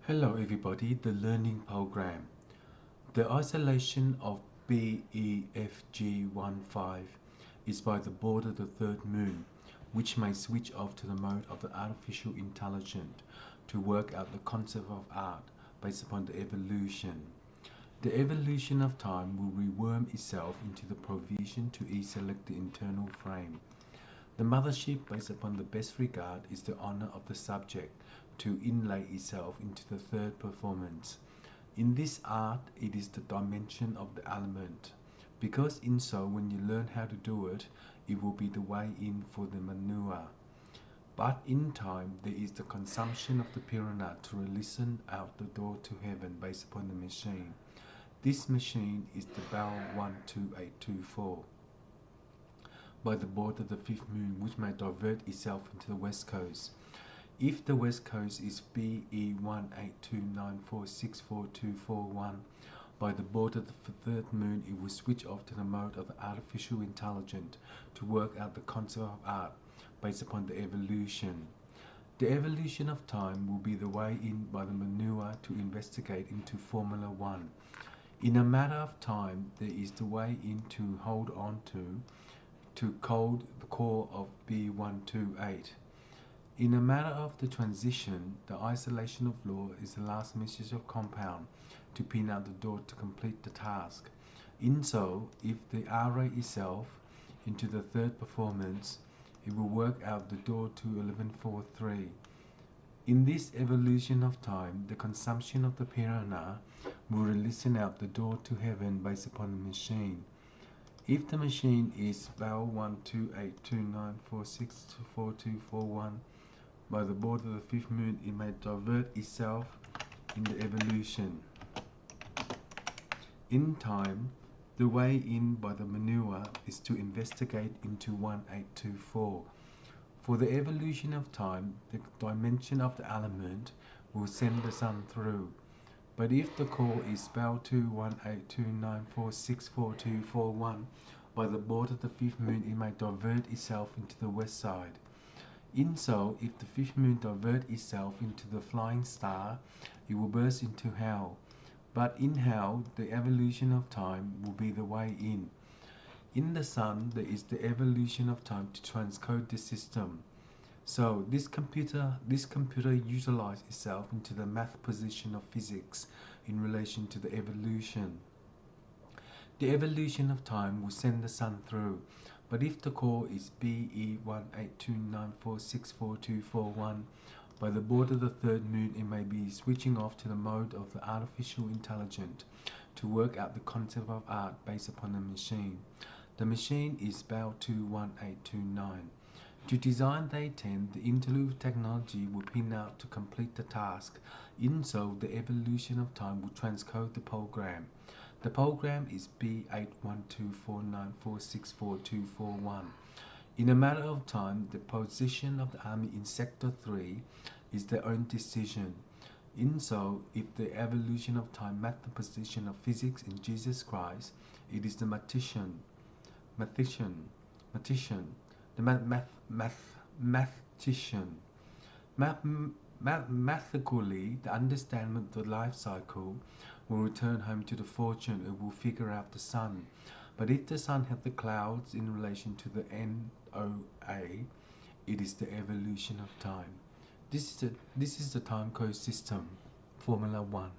Hello everybody, the learning program. The isolation of BEFG15 is by the border of the third moon, which may switch off to the mode of the artificial intelligence to work out the concept of art based upon the evolution. The evolution of time will reworm itself into the provision to select the internal frame. The mothership, based upon the best regard, is the honor of the subject to inlay itself into the third performance. In this art, it is the dimension of the element, because in so when you learn how to do it, it will be the way in for the manure. But in time, there is the consumption of the piranha to listen out the door to heaven based upon the machine. This machine is the Bell 12824. By the border of the fifth moon, which may divert itself into the west coast. If the west coast is BE182946441, by the border of the third moon, it will switch off to the mode of the artificial intelligence to work out the concept of art based upon the evolution. The evolution of time will be the way in by the manure to investigate into Formula 1. In a matter of time, there is the way in to hold on to code the core of B128. In a matter of the transition, the isolation of law is the last message of compound to pin out the door to complete the task. In so, if the array itself into the third performance, it will work out the door to 1143. In this evolution of time, the consumption of the piranha will listen out the door to heaven based upon the machine. If the machine is Bell 12829464241, by the border of the fifth moon, it may divert itself in the evolution. In time, the way in by the manure is to investigate into 1824. For the evolution of time, the dimension of the element will send the sun through. But if the core is Bell 21829464241, by the border of the fifth moon, it may divert itself into the west side. In so, if the fifth moon divert itself into the flying star, it will burst into hell. But in hell, the evolution of time will be the way in. In the sun, there is the evolution of time to transcode the system. So this computer utilizes itself into the math position of physics in relation to the evolution. The evolution of time will send the sun through, but if the core is BE18294644241, by the border of the third moon, it may be switching off to the mode of the artificial intelligence to work out the concept of art based upon the machine. The machine is Bell 21829. To design the A10, the interlude technology will pin out to complete the task. In so, the evolution of time will transcode the program. The program is B812494644241. In a matter of time, the position of the army in Sector 3 is their own decision. In so, if the evolution of time met the position of physics in Jesus Christ, it is the mathematician, the mathematician. Mathematically, the understanding of the life cycle will return home to the fortune. It will figure out the sun. But if the sun had the clouds in relation to the NOA, it is the evolution of time. This is the time code system, Formula 1.